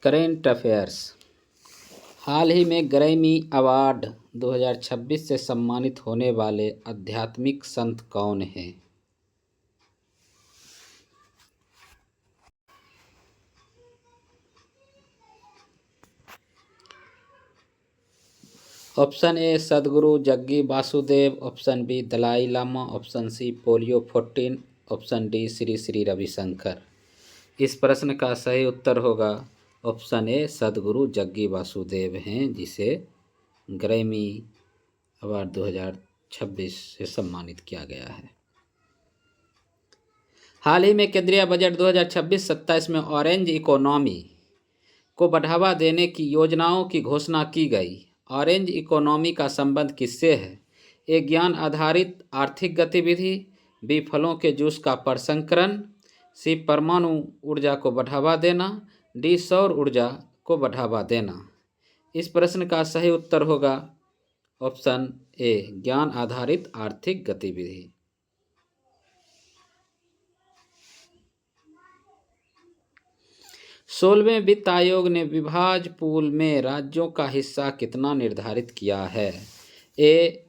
Current affairs. हाल ही में Grammy award 2026 से सम्मानित होने वाले आध्यात्मिक संत कौन हैं? Option A Sadhguru Jaggi Vasudev, option B Dalai Lama, option C polio 14, option D Shri Shri Ravishankar. इस प्रश्न का सही उत्तर होगा ऑप्शन ए सदगुरु जग्गी वासुदेव हैं, जिसे ग्रैमी अवार्ड 2026 से सम्मानित किया गया है। हाल ही में केंद्रीय बजट 2026-27 में ऑरेंज इकोनॉमी को बढ़ावा देने की योजनाओं की घोषणा की गई। ऑरेंज इकोनॉमी का संबंध किससे है? ए ज्ञान आधारित आर्थिक गतिविधि, बी फलों के जूस का प्रसंस्करण, सी परमाणु ऊर्जा को बढ़ावा देना, डी सौर ऊर्जा को बढ़ावा देना। इस प्रश्न का सही उत्तर होगा ऑप्शन ए ज्ञान आधारित आर्थिक गतिविधि। सोलहवें वित्त आयोग ने विभाज्य पूल में राज्यों का हिस्सा कितना निर्धारित किया है? ए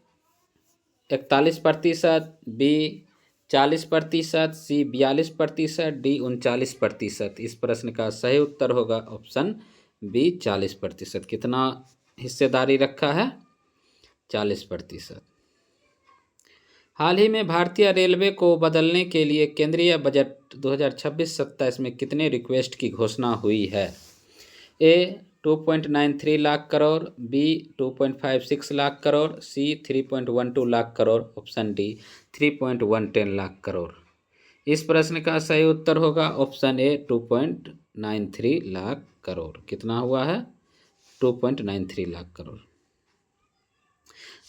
41%, बी 40%, सी 42%, डी 39%। इस प्रश्न का सही उत्तर होगा ऑप्शन बी 40%। कितना हिस्सेदारी रखा है? 40%। हाल ही में भारतीय रेलवे को बदलने के लिए केंद्रीय बजट 2026-27 में कितने रिक्वेस्ट की घोषणा हुई है? ए 2.93 लाख करोड़, बी 2.56 लाख करोड़, सी 3.12 लाख करोड़, ऑप्शन डी 3.110 लाख करोड़। इस प्रश्न का सही उत्तर होगा ऑप्शन ए 2.93 लाख करोड़। कितना हुआ है? 2.93 लाख करोड़।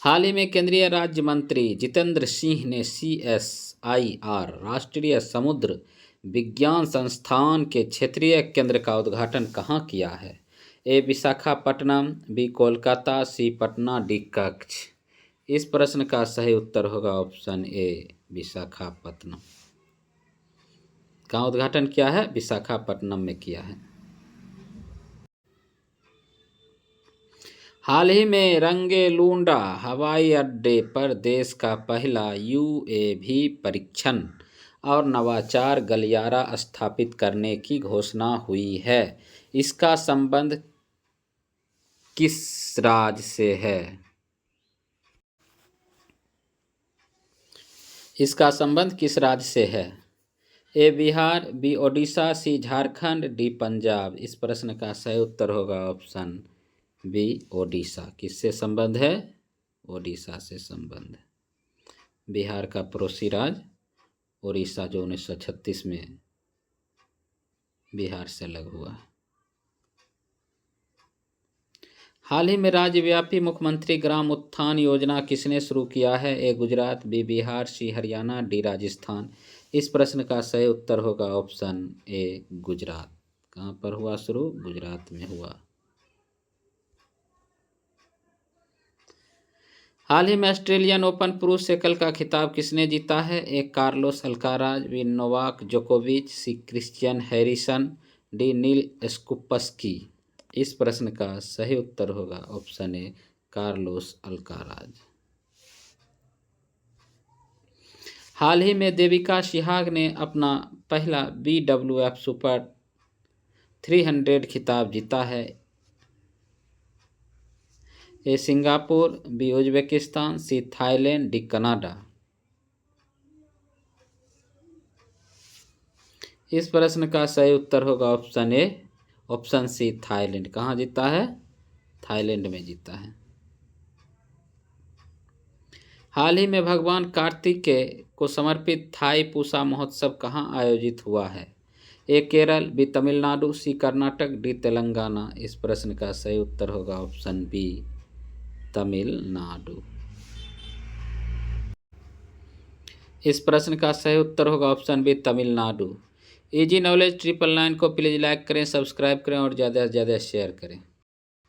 हाल ही में केंद्रीय राज्य मंत्री जितेंद्र सिंह ने CSIR राष्ट्रीय समुद्र विज्ञान संस्थान के क्षेत्रीय केंद्र का उद्घाटन कहाँ किया है? ए विशाखापट्टनम, बी कोलकाता, सी पटना, डी कच्छ। इस प्रश्न का सही उत्तर होगा ऑप्शन ए विशाखापट्टनम। कहाँ उद्घाटन किया है? विशाखापट्टनम में किया है। हाल ही में रंगेलूंडा हवाई अड्डे पर देश का पहला UAV परीक्षण और नवाचार गलियारा स्थापित करने की घोषणा हुई है। इसका संबंध किस राज्य से है? इसका संबंध किस राज्य से है? ए बिहार, बी ओडिशा, सी झारखंड, डी पंजाब। इस प्रश्न का सही उत्तर होगा ऑप्शन बी ओडिशा। किससे संबंध है? ओडिशा से संबंध है। बिहार का पड़ोसी राज्य ओडिशा जो 1936 में बिहार से अलग हुआ है। हाल ही में राज्यव्यापी मुख्यमंत्री ग्राम उत्थान योजना किसने शुरू किया है? ए गुजरात, बी बिहार, सी हरियाणा, डी राजस्थान। इस प्रश्न का सही उत्तर होगा ऑप्शन ए गुजरात। कहाँ पर हुआ शुरू? गुजरात में हुआ। हाल ही में ऑस्ट्रेलियन ओपन पुरुष एकल का खिताब किसने जीता है? ए कार्लोस अल्काराज, बी नोवाक जोकोविच, सी क्रिश्चियन हैरिसन, डी नील स्कूपस्की। इस प्रश्न का सही उत्तर होगा ऑप्शन ए कार्लोस अल्काराज। हाल ही में देविका सिहाग ने अपना पहला BWF सुपर 300 खिताब जीता है। A Singapore, B Uzbekistan, C Thailand, D Canada. इस प्रश्न का सही उत्तर होगा option A option C Thailand. कहाँ जीता है? थाईलैंड में जीता है। हाल ही में भगवान कार्तिकेय को समर्पित थाई पूसा महोत्सव कहाँ आयोजित हुआ है? ए केरल, बी तमिलनाडु, सी कर्नाटक, डी तेलंगाना। इस प्रश्न का सही उत्तर होगा ऑप्शन बी तमिलनाडु। इस प्रश्न का सही उत्तर होगा option B Tamil Nadu. Easy knowledge 999 को प्लीज़ लाइक करें, सब्सक्राइब करें और ज़्यादा से ज़्यादा शेयर करें।